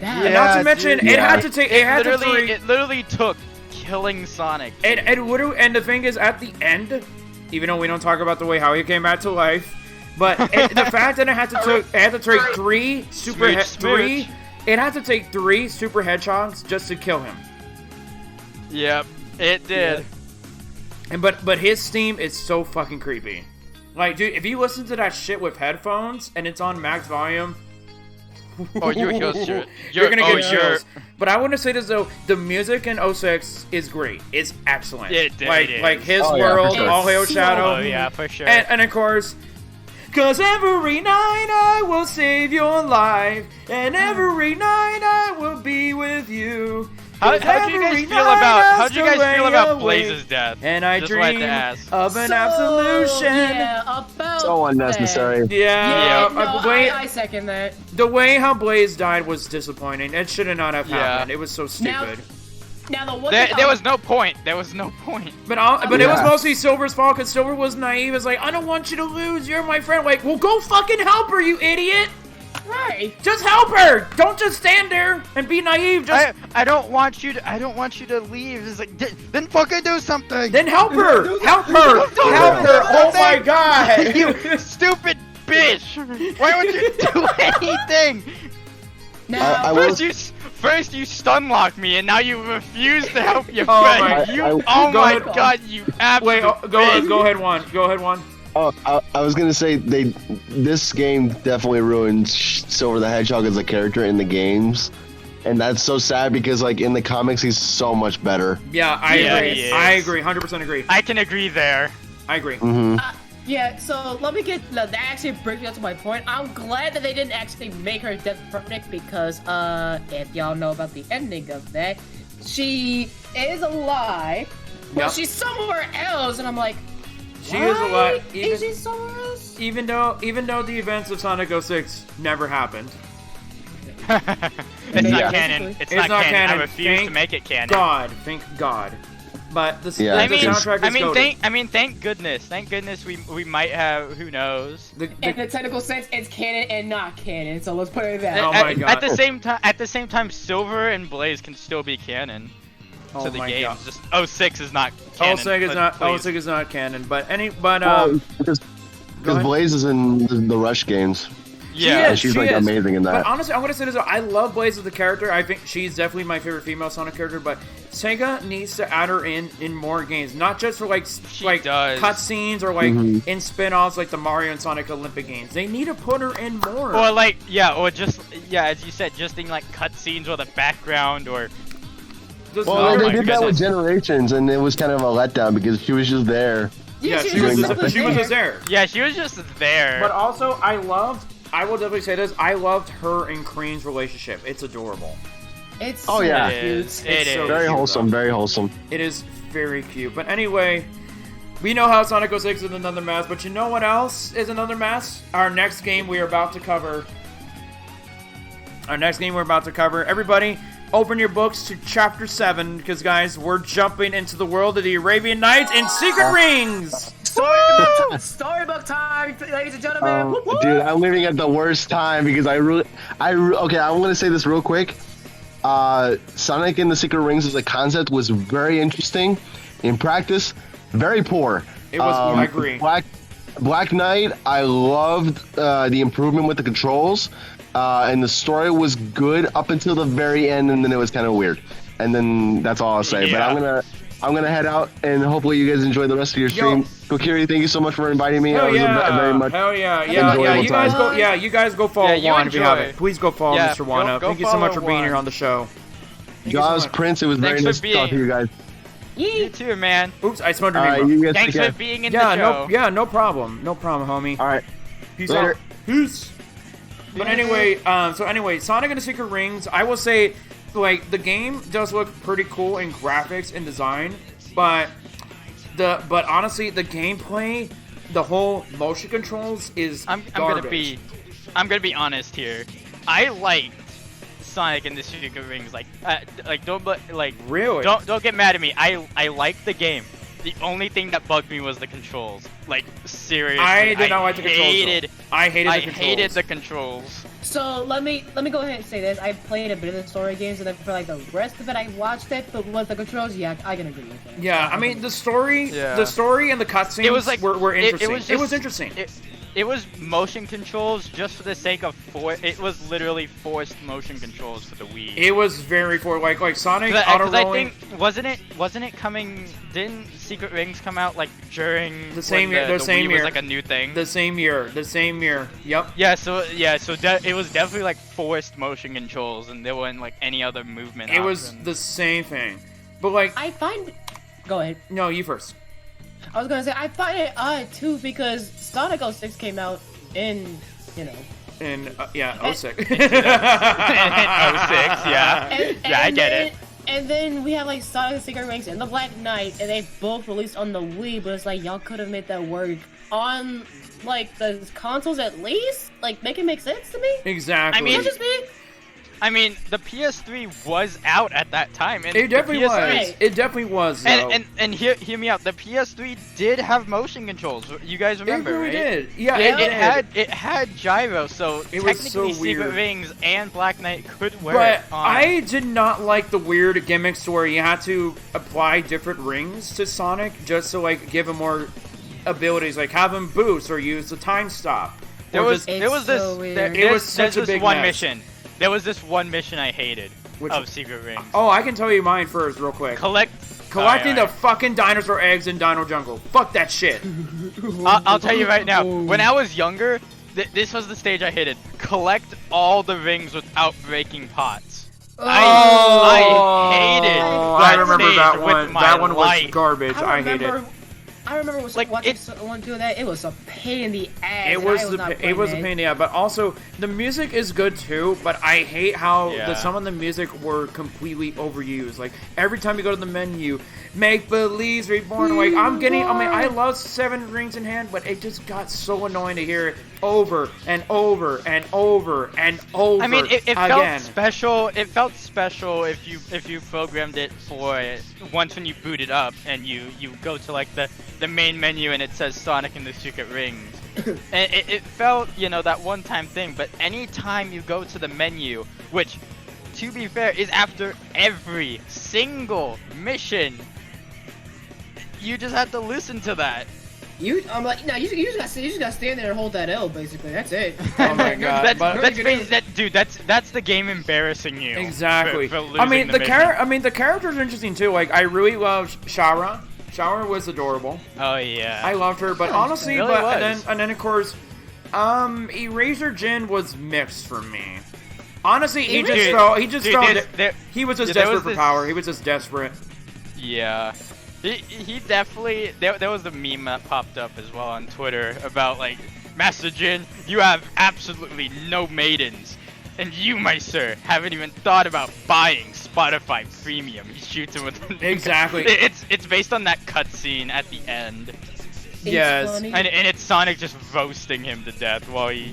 And not to mention, it had to take. It literally took killing Sonic. And the thing is, at the end, even though we don't talk about the way how he came back to life, but the fact that it had to take three super hedgehogs just to kill him. Yep, it did. Yeah. And but his theme is so fucking creepy. Like, dude, if you listen to that shit with headphones and it's on max volume, oh, you're gonna get chills. But I want to say this though: the music in 06 is great. It's excellent. Like his world, sure. All Hail Shadow. Oh yeah, for sure. And of course, 'cause every night I will save your life, and every night I will be with you. How do you guys feel about Blaze's death? And I dream of an absolution. Yeah, so unnecessary. I second that. The way how Blaze died was disappointing. It should not have happened. It was so stupid. Now the one there was no point. There was no point. But it was mostly Silver's fault because Silver was naive. It's like, I don't want you to lose. You're my friend. Like, well, go fucking help her, you idiot. Right. Just help her. Don't just stand there and be naive. I don't want you to leave. It's like, then fucking do something. Then help her. Help her. Help her. Oh my god. You stupid bitch. Why would you do anything? Now, first you stun lock me, and now you refuse to help your friend. Oh my god, you absolute bitch. Go ahead, Juan. Go ahead, Juan. Oh, I was gonna say this game definitely ruined Silver the Hedgehog as a character in the games, and that's so sad because like in the comics he's so much better. Yeah, I agree. I agree. 100% agree. I can agree there. I agree. Mm-hmm. Yeah, so let me that actually brings me up to my point. I'm glad that they didn't actually make her death permanent because if y'all know about the ending of that, she is alive, but she's somewhere else, and I'm like. She is alive. Is she somewhere else? Even though the events of Sonic 06 never happened. It's not canon. It's not canon. I refuse to make it canon. Thank God. But the soundtrack is thank goodness. Thank goodness we might have. Who knows? In the technical sense, it's canon and not canon. So let's put it that. Oh my God. At the same time, Silver and Blaze can still be canon. To the games. God. Just 06 is not canon. 06 is not canon, but because Blaze is in the Rush games. Yeah, she's amazing in that. But honestly, I'm gonna say this: I love Blaze as the character. I think she's definitely my favorite female Sonic character. But Sega needs to add her in more games, not just for cutscenes or in spin-offs like the Mario and Sonic Olympic games. They need to put her in more. Or as you said, just in like cutscenes or the background or. Well, they did that with Generations, and it was kind of a letdown because she was just there. Yeah, she was just there. Yeah, she was just there. But also, I will definitely say this, I loved her and Cream's relationship. It's adorable. It's so cute. It is. Very wholesome, very wholesome. It is very cute. But anyway, we know how Sonic 06 is another mess, but you know what else is another mess? Our next game we are about to cover. Everybody, open your books to Chapter 7, because, guys, we're jumping into the world of the Arabian Nights and Secret Rings! Storybook time, ladies and gentlemen! Dude, I'm living at the worst time, because I'm going to say this real quick. Sonic and the Secret Rings as a concept was very interesting. In practice, very poor. It was, I agree. Black Knight, I loved the improvement with the controls. And the story was good up until the very end, and then it was kind of weird. And then that's all I'll say. Yeah. But I'm gonna head out, and hopefully you guys enjoy the rest of your stream. Kokiri, thank you so much for inviting me. Hell yeah! Very much. Hell yeah! You guys go follow Juan if you haven't. Please go follow MrJuanUp. Thank you so much for being here on the show. Jaws, Prince, it was very nice to talk to you guys. You too, man. Oops, I smelled your name wrong. You guys Thanks for being in the show. No problem. No problem, homie. All right. Peace out. Peace. But anyway, Sonic and the Secret Rings, I will say, like, the game does look pretty cool in graphics and design, but honestly, the gameplay, the whole motion controls is garbage. I'm gonna be honest here. I liked Sonic and the Secret Rings. Really? Don't get mad at me. I liked the game. The only thing that bugged me was the controls. Like, seriously. I did not like the controls. I hated the controls. So let me go ahead and say this. I played a bit of the story games, and then for like the rest of it, I watched it. But with the controls, yeah, I can agree with it. Yeah, I mean the story and the cutscenes were interesting. It was interesting. It was motion controls just for the sake of it was literally forced motion controls for the Wii. It was very like Sonic auto rolling. I think wasn't it coming? Didn't Secret Rings come out like during the same year? The same Wii year was like a new thing. The same year. Yep. Yeah. So it was definitely like forced motion controls, and there wasn't like any other movement. It was the same thing, but like I find. Go ahead. No, you first. I was gonna say I find it odd too because Sonic 06 came out in 06. In 06, yeah. I get it. And then we have like Sonic the Secret Rings and the Black Knight, and they both released on the Wii, but it's like y'all could have made that work on like the consoles at least. Like make it make sense to me. Exactly. I mean, just me. I mean, the PS3 was out at that time. And it definitely was. It definitely was. Though. And hear me out. The PS3 did have motion controls. You guys remember, it really right? Did. Yeah, it had gyro. So it technically, was so Secret weird. Rings and Black Knight could wear but it on. I did not like the weird gimmicks where you had to apply different rings to Sonic just to like give him more abilities, like have him boost or use the time stop. There was such a big mission. There was this one mission I hated of Secret Rings. Oh, I can tell you mine first, real quick. Collecting the fucking dinosaur eggs in Dino Jungle. Fuck that shit. I'll tell you right now. When I was younger, this was the stage I hated. Collect all the rings without breaking pots. I hated that I remember stage that one. with my That one was life. garbage. I hate it. I remember watching someone do that. It was a pain in the ass. It was a pain in the ass, but also the music is good too. But I hate how some of the music were completely overused. Like every time you go to the menu, Make Believe's Reborn. Like I love Seven Rings in Hand, but it just got so annoying to hear it over and over and over and over. I mean, it felt special. It felt special if you programmed it for once when you boot it up and you go to like the main menu and it says Sonic and the Secret Rings. And it felt, that one-time thing, but anytime you go to the menu, which, to be fair, is after every single mission, you just have to listen to that. You just gotta stand there and hold that L, basically. That's it. Oh my god. That's the game embarrassing you. Exactly. For losing the characters are interesting too. Like I really loved Shara. Shara was adorable. Oh yeah. I loved her, but honestly, really and then of course, Eraser Jin was mixed for me. Honestly, he was just desperate for power. He was just desperate. Yeah. He definitely there was a meme that popped up as well on Twitter about like, Master Jin, you have absolutely no maidens. And you, my sir, haven't even thought about buying Spotify Premium. He shoots him with exactly. It's based on that cutscene at the end. Yes, and it's Sonic just roasting him to death while he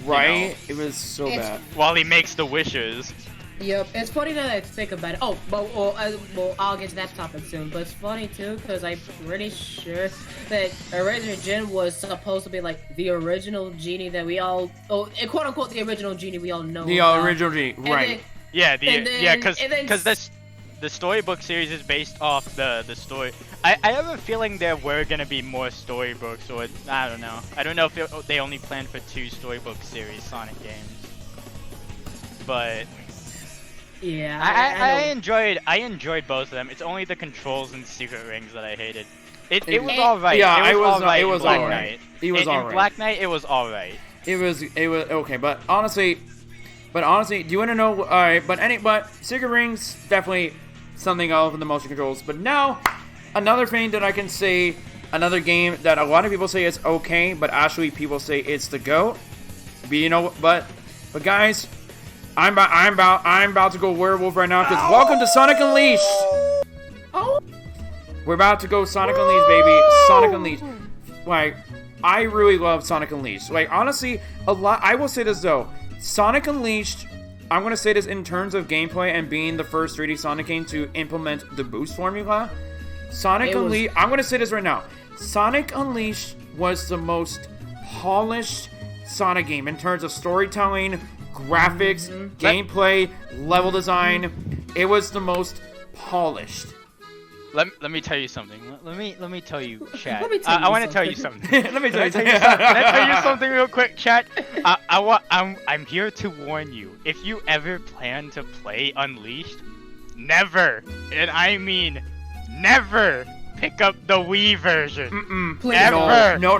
it was so bad. While he makes the wishes. Yep, it's funny that I think about it. Oh, I'll get to that topic soon. But it's funny too because I'm pretty sure that Eraser Jin was supposed to be like the original genie that we all, quote unquote, the original genie we all know. The original genie, right? Because the storybook series is based off the story. I have a feeling there were gonna be more storybooks, or I don't know. I don't know if they only planned for 2 storybook series Sonic games, but. Yeah, I enjoyed both of them. It's only the controls in Secret Rings that I hated. It was alright. Yeah, it was alright. It was Black alright. Knight. It was alright. In Black Knight, it was alright. It was okay, but honestly, do you want to know? Alright, but Secret Rings definitely something else with the motion controls. But now, another thing that I can say, another game that a lot of people say is okay, but actually people say it's the GOAT. But guys, I'm about to go werewolf right now because welcome to Sonic Unleashed. Oh. We're about to go Sonic Unleashed, baby. Sonic Unleashed. Like, I really love Sonic Unleashed. Like, honestly, I will say this though. Sonic Unleashed, I'm gonna say this in terms of gameplay and being the first 3D Sonic game to implement the boost formula. Sonic Unleashed, I'm gonna say this right now. Sonic Unleashed was the most polished Sonic game in terms of storytelling, graphics, gameplay, level design. It was the most polished. Let me tell you something. Let me tell you, chat. I want to tell you something. Let me tell you something. Can I tell you something real quick, chat? I'm here to warn you. If you ever plan to play Unleashed, never, and I mean never, pick up the Wii version. Please. Ever. No.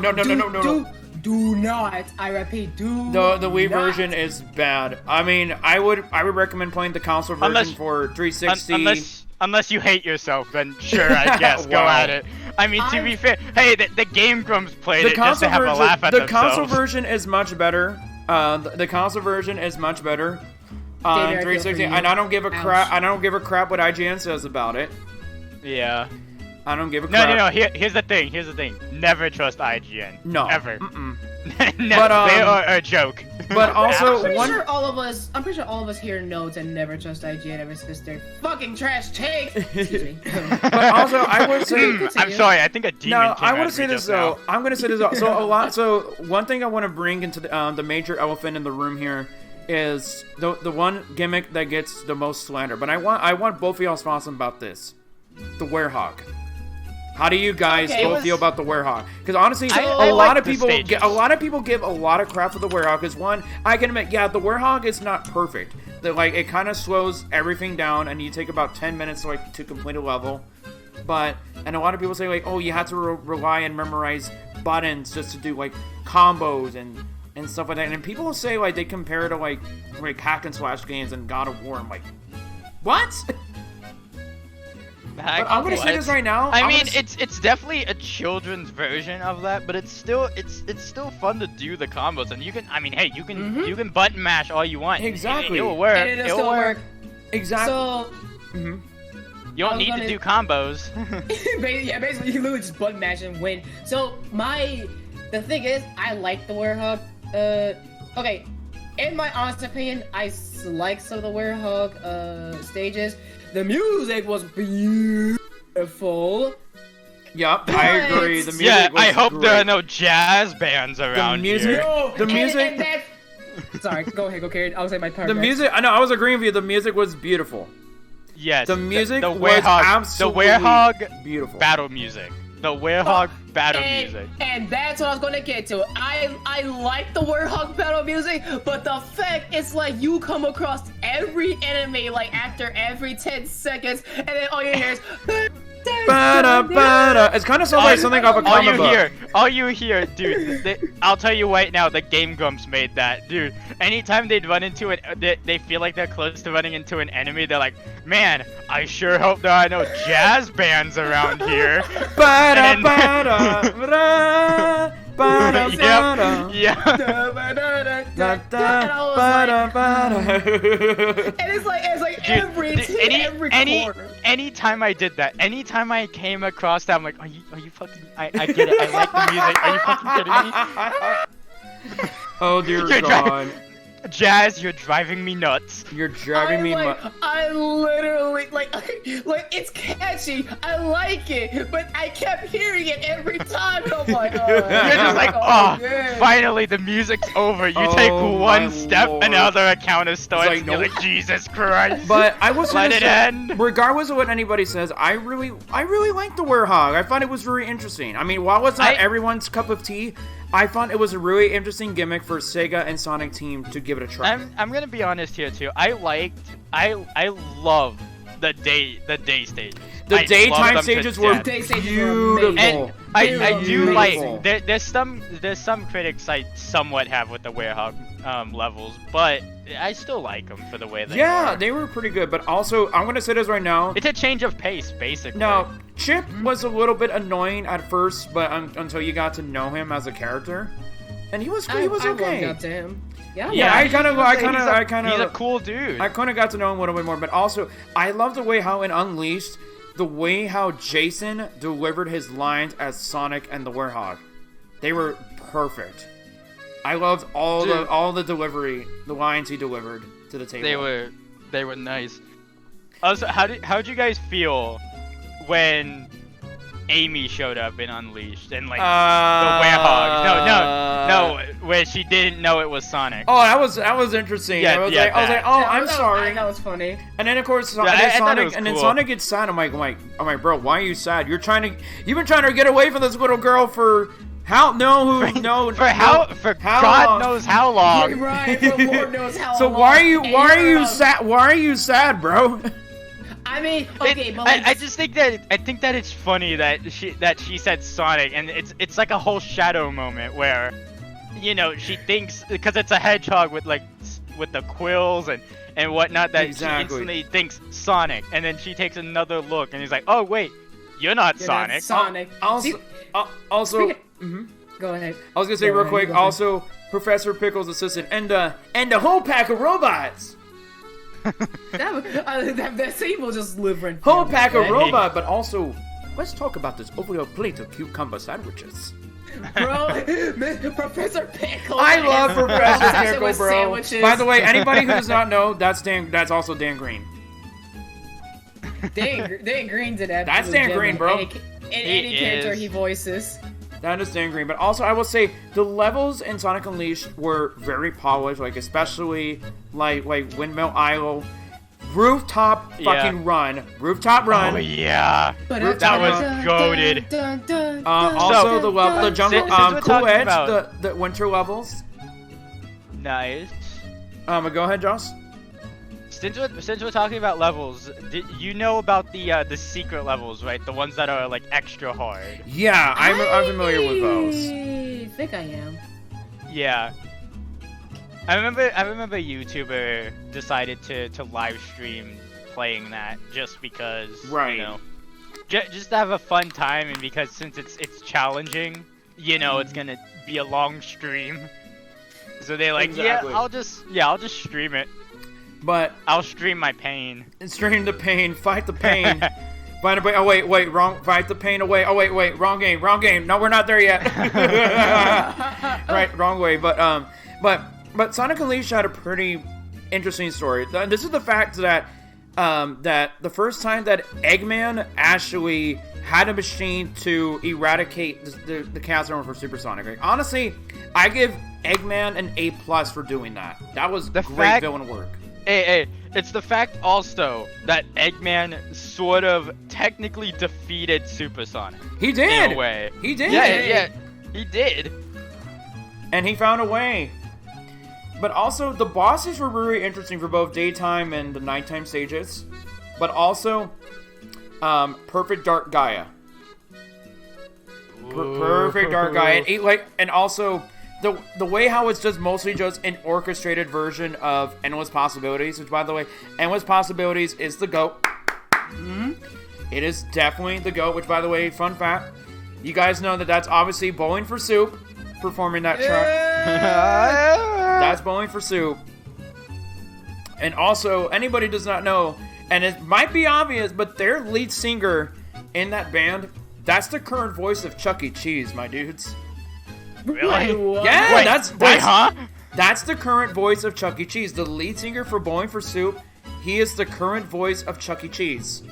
Do not. I repeat, do. The Wii not. version is bad. I mean, I would recommend playing the console version for 360. Unless you hate yourself, then sure, I guess, go at it. I mean, to be fair, hey, the Game Grumps played it just to have a laugh at the themselves. console version is much better. The console version is much better on 360, and I don't give a crap. I don't give a crap what IGN says about it. Yeah. I don't give a crap. No. Here's the thing. Never trust IGN. No. Ever. But they are a joke. But also, I'm pretty sure all of us here know to never trust IGN ever since their fucking trash take. Excuse me. But also, I would say. I'm sorry. I think a demon. No, came I out want of to say me this just now. though. I'm going to say this though. So one thing I want to bring into the major elephant in the room here is the one gimmick that gets the most slander. But I want both of y'all's thoughts about this. The Werehog. How do you guys both feel about the Werehog? Because honestly, a lot of people give a lot of crap for the Werehog. Because one, I can admit, yeah, the Werehog is not perfect. Like it kind of slows everything down, and you take about 10 minutes to complete a level. And a lot of people say like, oh, you have to rely and memorize buttons just to do like combos and stuff like that. And people say like they compare it to like hack and slash games and God of War. I'm like, what? But I'm gonna say this right now. I mean, it's definitely a children's version of that, but it's still fun to do the combos, and you can. I mean, hey, you can button mash all you want. Exactly. It will work. And it'll still work. Exactly. So. You don't need to do combos. Yeah, basically you literally just button mash and win. So the thing is, I like the Werehog. Okay, in my honest opinion, I like some of the Werehog stages. The music was beautiful. Yup, I agree. The music yeah, was I hope great. there are no jazz bands around here. The music. Sorry, go ahead, Karen. I'll say my part. The music. I know. I was agreeing with you. The music was beautiful. Yes. The music the was absolutely beautiful. Battle music. The Werehog battle music. And that's what I was going to get to. I like the Werehog battle music, but the fact it's like you come across every enemy like after every 10 seconds, and then all you hear is. It's kind of sounds like something off a comic book. All you hear, dude. I'll tell you right now, the Game Grumps made that, dude. Anytime they'd run into it, they feel like they're close to running into an enemy. They're like, man, I sure hope there are no jazz bands around here. And it's like dude, every corner. Anytime I did that, anytime I came across that, I'm like, are you fucking? I get it. I like the music. Are you fucking kidding me? Oh dear God. Jazz, you're driving me nuts. You're driving me nuts. I literally like it's catchy. I like it, but I kept hearing it every time. And I'm like, oh, you're just like, yeah. Finally the music's over. You take one step, Lord. and another account is starting. Like, You're like, Jesus Christ. But I will say let it end. Regardless of what anybody says, I really like the Werehog. I found it was very interesting. I mean, while it's not everyone's cup of tea, I found it was a really interesting gimmick for Sega and Sonic Team to give it a try. I'm gonna be honest here too. I love the day stages. The daytime stages were beautiful. And I do like there's some critics I somewhat have with the Werehog levels, but I still like them for the way they Yeah, are. they were pretty good, but also, I'm going to say this right now. It's a change of pace, basically. Now, Chip was a little bit annoying at first, but until you got to know him as a character. And he was okay. I warmed up to him. Yeah, I kind of, he's a cool dude. I kind of got to know him a little bit more, but also, I love the way how in Unleashed, the way how Jason delivered his lines as Sonic and the Werehog. They were perfect. I loved all the delivery, the lines he delivered to the table. They were nice. Also, how'd you guys feel when Amy showed up in Unleashed and like the Werehog? No, where she didn't know it was Sonic. Oh, that was interesting. I was like, oh, I'm sorry. That was funny. And then of course, Sonic gets sad. I'm like, bro, why are you sad? You've been trying to get away from this little girl for God knows how long. Right, for Lord knows how long. So why are you sad? Why are you sad, bro? I mean, okay, but like, I just think that it's funny that she said Sonic, and it's like a whole Shadow moment where, you know, she thinks because it's a hedgehog with the quills and whatnot that she instantly thinks Sonic, and then she takes another look and he's like, oh wait, you're not Sonic. Sonic. Also. Go ahead. I was gonna say real quick. Also, Professor Pickle's assistant and the whole pack of robots. that scene will just live in. Whole pack of robots, but also, let's talk about this over your plate of cucumber sandwiches. Bro, Professor Pickle. I love Professor Pickle, bro. Sandwiches. By the way, anybody who does not know, that's also Dan Green. Dan Green's an absolute That's Dan Green, bro. Any character he voices. That is Dan Green. But also, I will say, the levels in Sonic Unleashed were very polished, like, especially, like Windmill Isle, Rooftop fucking Run. Rooftop Run. Oh, yeah. That was goated. Also, the jungle, Cool Edge, the winter levels. Nice. Go ahead, Joss. Since we're talking about levels, you know about the secret levels, right? The ones that are like extra hard. Yeah, I'm familiar with those. I think I am. Yeah. I remember a YouTuber decided to live stream playing that just because, you know, just to have a fun time, and because since it's challenging, you know, it's gonna be a long stream. So they're like, I'll just stream it. But I'll stream my pain. Stream the pain, fight the pain. Oh wait, wrong. Fight the pain away. Oh wait, wrong game. No, we're not there yet. Right, wrong way. But Sonic Unleashed had a pretty interesting story. This is the fact that that the first time that Eggman actually had a machine to eradicate the Chaos Emerald for Super Sonic. Like, honestly, I give Eggman an A+ for doing that. That was great villain work. Hey, it's the fact also that Eggman sort of technically defeated Super Sonic. He did! In a way. He did! Yeah, he did. And he found a way. But also, the bosses were really interesting for both daytime and the nighttime stages. But also, Perfect Dark Gaia. Perfect Dark Gaia. And also... The way how it's just mostly just an orchestrated version of Endless Possibilities, which, by the way, Endless Possibilities is the GOAT. Mm-hmm. It is definitely the GOAT, which, by the way, fun fact, you guys know that's obviously Bowling for Soup performing that track. That's Bowling for Soup. And also, anybody does not know, and it might be obvious, but their lead singer in that band, that's the current voice of Chuck E. Cheese, my dudes. Really? Yeah, that's the current voice of Chuck E. Cheese. The lead singer for Bowling for Soup, he is the current voice of Chuck E. Cheese.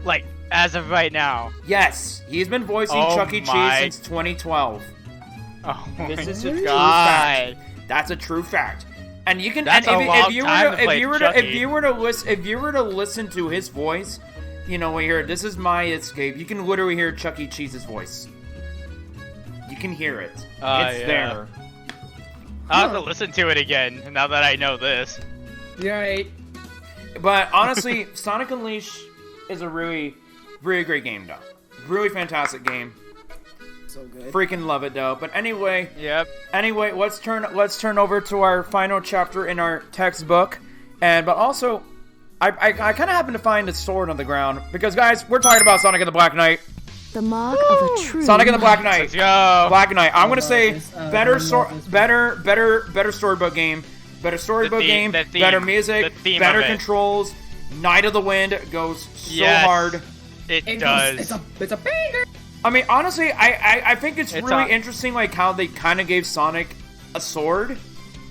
Like, as of right now? Yes, he's been voicing Chuck E. Cheese since 2012. Oh this is a true fact. That's a true fact. And you can. That's if you were to listen to his voice, you know, when you hear "This is my escape," you can literally hear Chuck E. Cheese's voice. You can hear it. It's there. I'll have to listen to it again now that I know this. Right. But honestly, Sonic Unleashed is a really, really great game, though. Really fantastic game. so good. Freaking love it though. But anyway. Yep. Anyway, let's turn over to our final chapter in our textbook, but also, I kind of happened to find a sword on the ground because guys, we're talking about Sonic and the Black Knight. The mark of a true Sonic and the Black Knight. Let's go. Black Knight. I'm gonna say better storybook game, better storybook game, better music, better controls. Night of the Wind goes so hard. It does. It's a banger. I mean, honestly, I think it's really interesting, like how they kind of gave Sonic a sword.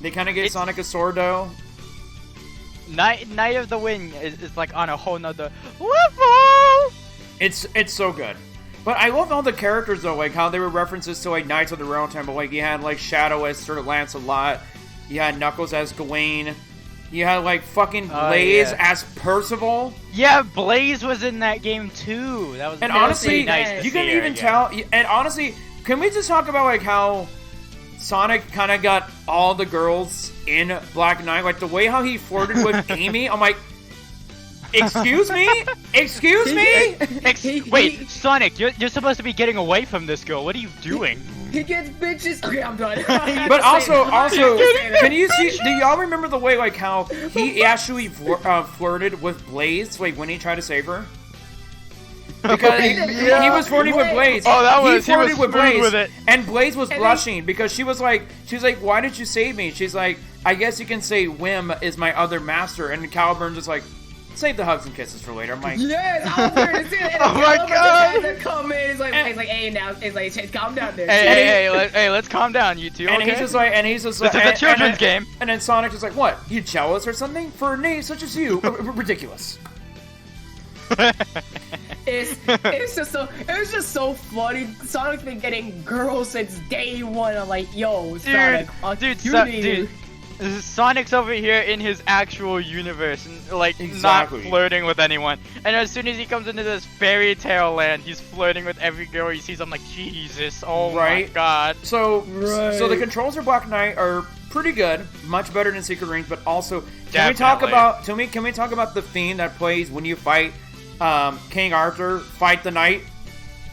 They kind of gave Sonic a sword, though. Night of the Wind is like on a whole nother level. It's so good. But I love all the characters though, like how they were references to like Knights of the Round Table. Like you had like Shadow as Sir Lancelot, you had Knuckles as Gawain, you had like fucking Blaze as Percival. Yeah, Blaze was in that game too. That was honestly nice. You can even tell. And honestly, can we just talk about like how Sonic kind of got all the girls in Black Knight? Like the way how he flirted with Amy. I'm like. Excuse me? Excuse me? Wait, Sonic, you're supposed to be getting away from this girl. What are you doing? He gets bitches. Okay, I'm done. But also, can you see? Do y'all remember the way like how he actually flirted with Blaze, like when he tried to save her? Because he was flirting with Blaze. Oh, he flirted with Blaze, with it. and Blaze was blushing because she was like, "Why did you save me?" She's like, "I guess you can say Whim is my other master," and Caliburn just like. Save the hugs and kisses for later. I'm like, yes, I was there to see it. Oh my god! To come in, he's like, hey, now, he's like, calm down there. Hey, let's calm down, you two. And okay? he's just like, this is a children's game. And then Sonic is like, what? You jealous or something? For a name such as you, ridiculous. It's just so funny. Sonic's been getting girls since day one. I'm like, yo, Sonic, dude. Sonic's over here in his actual universe, and like not flirting with anyone. And as soon as he comes into this fairy tale land, he's flirting with every girl he sees. I'm like, Jesus, oh my god. So the controls for Black Knight are pretty good, much better than Secret Rings. But also, can we talk about the theme that plays when you fight King Arthur, fight the knight?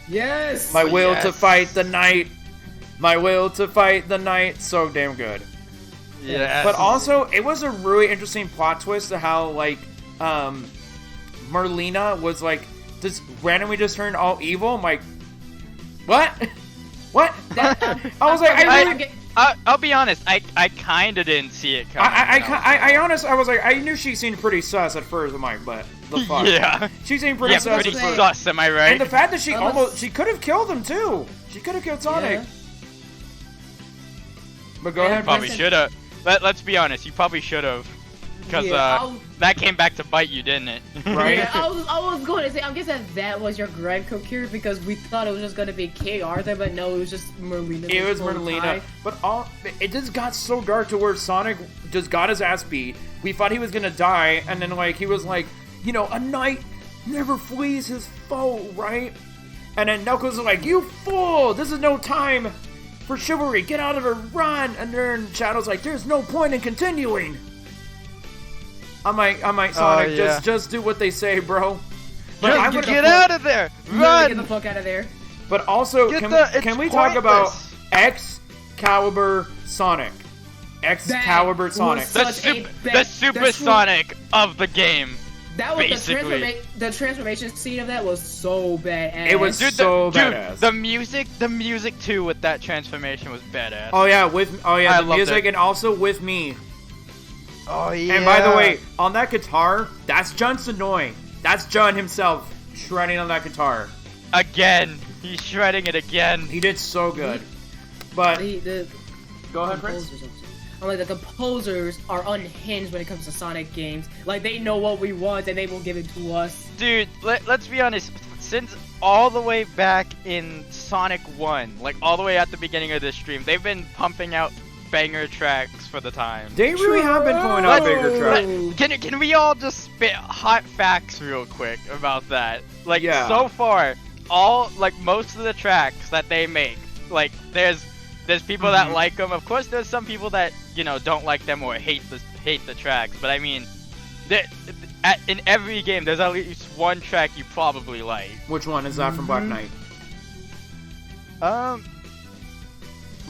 Yes. My will to fight the knight. My will to fight the knight. So damn good. Yeah. But also, it was a really interesting plot twist to how, like, Merlina was, like, just randomly just turned all evil. I'm like, what? What? I was like, I'll be honest, I kinda didn't see it coming. I was like, I knew she seemed pretty sus at first. I'm like, but the fuck? Yeah. She seemed pretty sus pretty at first. sus, am I right? And the fact that she could have killed him, too. She could have killed Sonic. Yeah. But go ahead. Probably should have. Let's be honest, you probably should have. Because that came back to bite you, didn't it? Right? Yeah, I was going to say, I'm guessing that was your grand here because we thought it was just going to be King Arthur, but no, it was just Merlina. It was Merlina. But it just got so dark to where Sonic just got his ass beat. We thought he was going to die, and then like he was like, you know, a knight never flees his foe, right? And then Knuckles was like, you fool! This is no time for chivalry, get out of the run! And then Shadow's like, there's no point in continuing! I'm like, Sonic, just do what they say, bro. But get out of there! Run! Get the fuck out of there. But also, can we talk about Excalibur Sonic? Excalibur Sonic. The Super Sonic of the game. That was the transformation scene of that was so badass. It was badass. The music too with that transformation was badass. Oh yeah, the music and also with me. Oh yeah. And by the way, on that guitar, that's John Sonoy. That's John himself shredding on that guitar. Again, he's shredding it again. He did so good. But go ahead, Prince. Like the composers are unhinged when it comes to Sonic games. Like they know what we want and they will give it to us. Dude, let's be honest. Since all the way back in Sonic 1, like all the way at the beginning of this stream, they've been pumping out banger tracks for the time. They really have been pulling out banger tracks. Can we all just spit hot facts real quick about that? Like so far, most of the tracks that they make, like there's people that like them. Of course, there's some people that don't like them or hate the tracks. But I mean, in every game, there's at least one track you probably like. Which one is that from Black Knight? But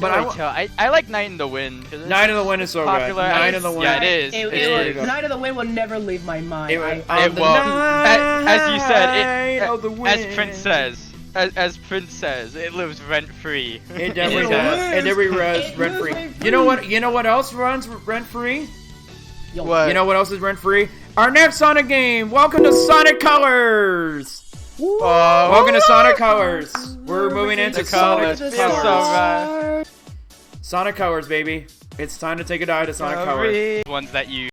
I like Night in the Wind. Night in the Wind is so popular. good. Night in the Wind. Yeah, it is. Night of the Wind will never leave my mind. It will. As you said, as Prince says, it lives rent free. It definitely does. It definitely runs rent free. You know what? You know what else runs rent free? What? You know what else is rent free? Our next Sonic game. Welcome to Sonic Colors. Welcome to Sonic Colors. We're moving into Sonic Colors. Sonic Colors, baby. It's time to take a dive to Sonic Colors. Ones that you